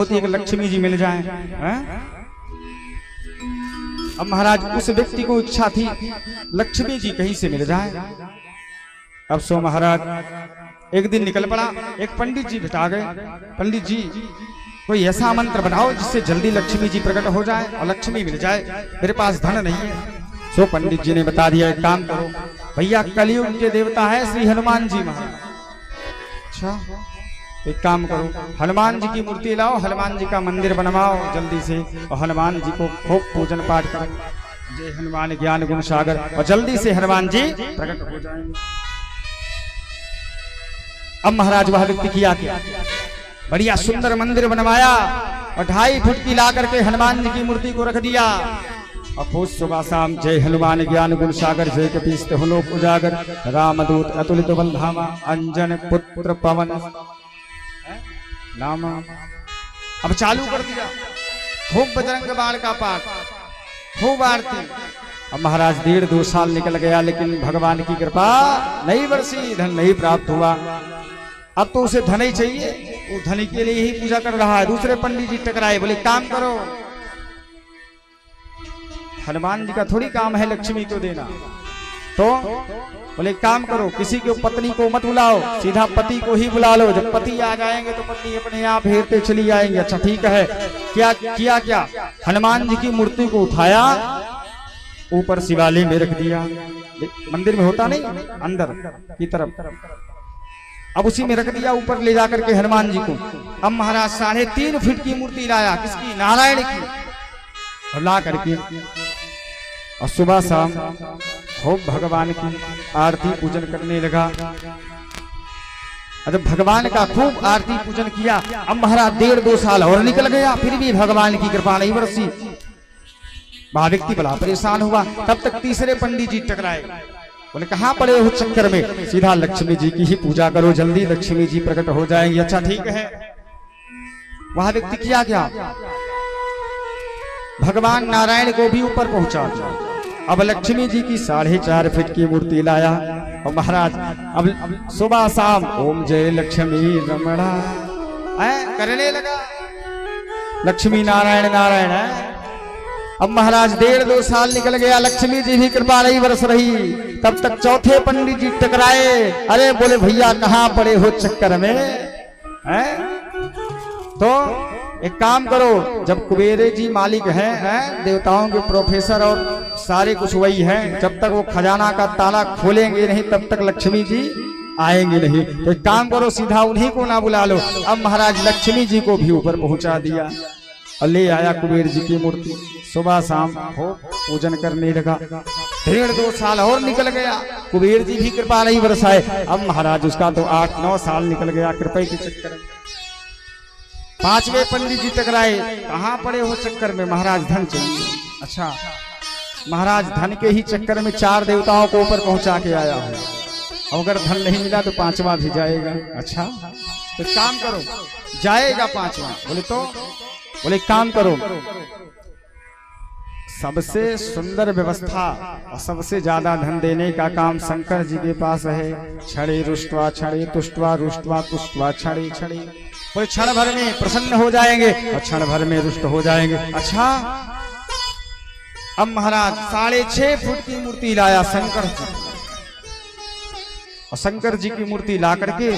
होती है कि लक्ष्मी जी मिल जाएं, हैं? अब महाराज उस व्यक्ति को इच्छा थी लक्ष्मी जी कहीं से मिल जाए। अब सो महाराज एक दिन निकल पड़ा, एक पंडित जी बिठा गए। पंडित जी कोई ऐसा मंत्र बनाओ जिससे जल्दी लक्ष्मी जी प्रकट हो जाए और लक्ष्मी मिल जाए, मेरे पास धन नहीं है। सो पंडित जी ने बता दिया एक काम करो भैया, कलयुग के देवता है श्री हनुमान जी महाराज। अच्छा एक काम करो, हनुमान जी की मूर्ति लाओ, हनुमान जी का मंदिर बनवाओ जल्दी से और हनुमान जी को खूब पूजन पाठ करो, जय हनुमान ज्ञान गुण सागर, और जल्दी से हनुमान जी प्रकट हो जाएंगे। अब महाराज वह व्यक्ति किया क्या, बढ़िया सुंदर मंदिर बनवाया और 2.5 फुट की ला करके हनुमान जी की मूर्ति को रख दिया। और सुबह शाम जय हनुमान ज्ञान गुण सागर, जय कपीस लोक उजागर, रामदूत अतुलित बल धामा, अंजन पुत्र पवन नाम। अब चालू कर दिया खूब बजरंग बाण का पाठ, खूब आरती। अब महाराज 1.5-2 साल निकल गया लेकिन भगवान की कृपा नहीं बरसी, धन नहीं प्राप्त हुआ। अब तो उसे धन ही चाहिए, वो धन के लिए ही पूजा कर रहा है। दूसरे पंडित जी टकराए, बोले काम करो, हनुमान जी का थोड़ी काम है लक्ष्मी को देना, तो बोले काम करो किसी के पत्नी को मत बुलाओ, सीधा पति को ही बुला लो, जब पति आ जाएंगे तो पत्नी अपने आप हेरते चली आएंगे। अच्छा ठीक है, क्या किया क्या, हनुमान जी की मूर्ति को उठाया, ऊपर शिवालय में रख दिया, मंदिर में होता नहीं अंदर की तरफ, अब उसी में रख दिया ऊपर ले जाकर के हनुमान जी को। अब महाराज 3.5 फीट की मूर्ति लाया, किसकी, नारायण की, और ला करके और सुबह शाम खूब भगवान की आरती पूजन करने लगा। जब भगवान का खूब आरती पूजन किया, अब महाराज 1.5-2 साल और निकल गया, फिर भी भगवान की कृपा नहीं बरसी। वह व्यक्ति बड़ा परेशान हुआ। तब तक तीसरे पंडित जी टकराए, बोले कहां पड़े हो चक्कर में, सीधा लक्ष्मी जी की ही पूजा करो, जल्दी लक्ष्मी जी प्रकट हो जाएंगी। अच्छा ठीक है, वह व्यक्ति किया क्या, भगवान नारायण को भी ऊपर पहुंचा दिया। अब लक्ष्मी जी की 4.5 फीट की मूर्ति लाया और महाराज अब सुबह शाम ओम जय लक्ष्मी रमणा करने लगा, लक्ष्मी नारायण नारायण है। अब महाराज 1.5-2 साल निकल गया, लक्ष्मी जी भी कृपा नहीं बरस रही। तब तक चौथे पंडित जी टकराए, अरे बोले भैया कहां पड़े हो चक्कर में, हैं? तो एक काम करो, जब कुबेर जी मालिक हैं, देवताओं के प्रोफेसर और सारे कुछ वही हैं, जब तक वो खजाना का ताला खोलेंगे नहीं तब तक लक्ष्मी जी आएंगे नहीं। तो एक काम करो, सीधा उन्हीं को ना बुला लो। अब महाराज लक्ष्मी जी को भी ऊपर पहुंचा दिया और ले आया कुबेर जी की मूर्ति, सुबह शाम हो पूजन करने लगा। 1.5-2 साल और निकल गया, कुबेर जी भी कृपा नहीं बरसाए। अब महाराज उसका तो 8-9 साल निकल गया कृपा के चक्कर में। 5वें पंडित जी टकराए, कहां पड़े हो चक्कर में, महाराज धन चाहिए। अच्छा महाराज धन के ही चक्कर में 4 देवताओं को ऊपर पहुंचा के आया हूं, अगर धन नहीं मिला तो 5वां भी जाएगा। अच्छा तो काम करो, जाएगा 5वां, बोले तो बोले काम करो, सबसे सुंदर व्यवस्था और सबसे ज्यादा धन देने का काम शंकर जी के पास है। छड़े रुष्टवा छड़े तुष्टवा रुष्टवा तुष्टवा छड़े छड़े, बोले क्षण भर में प्रसन्न हो जाएंगे और क्षण भर में रुष्ट हो जाएंगे। अच्छा अब महाराज 6.5 फुट की मूर्ति लाया शंकर जी, और शंकर जी की मूर्ति ला करके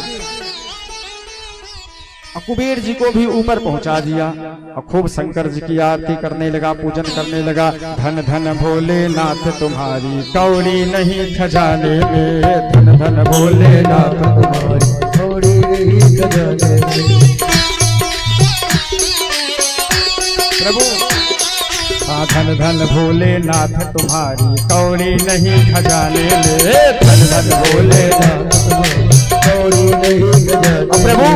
कुबेर जी को भी ऊपर पहुंचा दिया और खूब शंकर जी की आरती करने लगा, पूजन करने लगा। धन धन भोलेनाथ तुम्हारी कौड़ी नहीं खजाने में, धन धन भोलेनाथ तुम्हारी कौड़ी नहीं खजाने में। प्रभु धन धन भोलेनाथ तुम्हारी कौड़ी नहीं खजाने में, धन धन भोलेनाथ तुम्हारी कौड़ी नहीं खजाने। प्रभु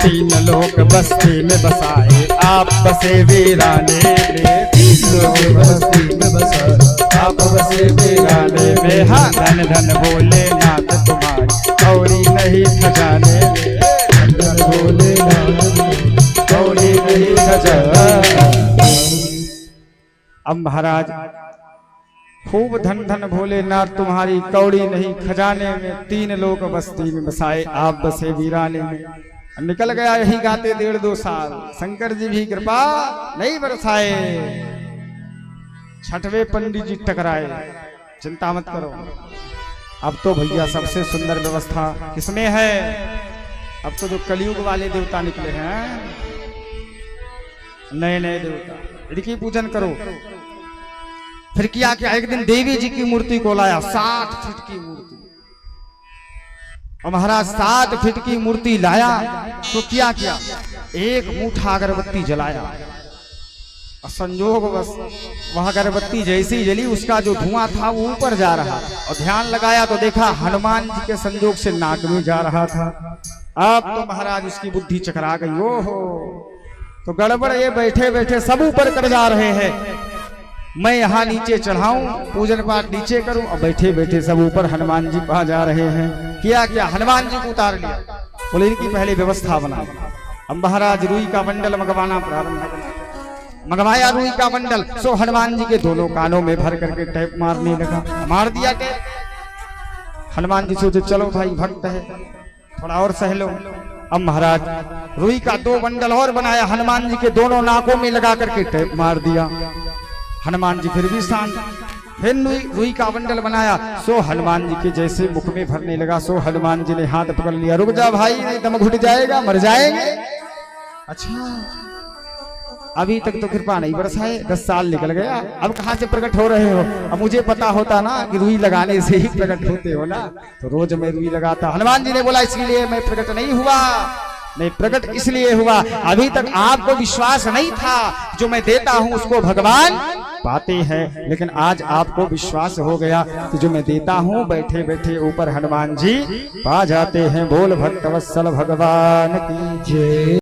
3 लोक बस्ती में बसाए आप बसे वीराने में, 3 लोक बस्ती में बसाए आप बसे वीराने में। हाँ धन धन भोलेनाथ तुम्हारी कौड़ी नहीं खजाने में, धन धन भोलेनाथ कौड़ी नहीं खजाने। अब महाराज खूब धन धन भोलेनाथ तुम्हारी कौड़ी नहीं खजाने में, 3 लोक बस्ती में बसाए आप बसे वीराने में। निकल गया यही गाते 1.5-2 साल। शंकर जी भी कृपा नहीं बरसाए, छठवें पंडित जी टकराए। चिंता मत करो, अब तो भैया सबसे सुंदर व्यवस्था किसमें है? अब तो जो कलयुग वाले देवता निकले हैं, नए नए देवता, इनकी पूजन करो। फिर किया क्या, एक दिन देवी जी की मूर्ति को लाया, 60 फीट की मूर्ति। और महाराज 60 फीट की मूर्ति लाया तो क्या किया, एक मुठा अगरबत्ती जलाया। संजोग बस वह अगरबत्ती जैसी जली, उसका जो धुआं था वो ऊपर जा रहा, और ध्यान लगाया तो देखा हनुमान जी के संजोग से नाक में जा रहा था। अब तो महाराज उसकी बुद्धि चकरा गई। ओहो, तो गड़बड़, ये बैठे बैठे सब ऊपर कर जा रहे हैं, मैं यहाँ नीचे चढ़ाऊं, पूजन पाठ नीचे करूं, और बैठे बैठे सब ऊपर हनुमान जी पा जा रहे हैं। किया क्या, हनुमान जी को उतार लिया। बोले इनकी पहले व्यवस्था बना। अब महाराज रुई का बंडल मंगवाना प्रारंभ किया। मंगवाया रुई का बंडल, सो हनुमान जी के दोनों कानों में भर करके टैप मारने लगा। मार दिया टैप। हनुमान जी सोचे चलो भाई भक्त है, थोड़ा और सह लो। अब महाराज रुई का 2 बंडल और बनाया, हनुमान जी के दोनों नाकों में लगा करके टैप मार दिया। हनुमान जी फिर भी शांत। फिर रुई का बंडल बनाया, सो हनुमान जी के जैसे मुख में भरने लगा। सो हनुमान जी ने हाथ पकड़ लिया, रुक जा भाई, नहीं दम घुट जाएगा, मर जाएंगे। अच्छा, अभी तक तो कृपा नहीं बरसाए, 10 साल निकल गया, अब कहां से प्रकट हो रहे हो? अब मुझे पता होता ना कि रुई लगाने से ही प्रकट होते हो ना, तो रोज मैं रुई लगाता। हनुमान जी ने बोला इसलिए मैं प्रकट नहीं हुआ, मैं प्रकट इसलिए हुआ, अभी तक आपको विश्वास नहीं था, जो मैं देता हूं उसको भगवान पाते हैं, लेकिन आज आपको विश्वास हो गया कि जो मैं देता हूं बैठे बैठे ऊपर हनुमान जी पा जाते हैं। बोल भक्तवत्सल भगवान की जय।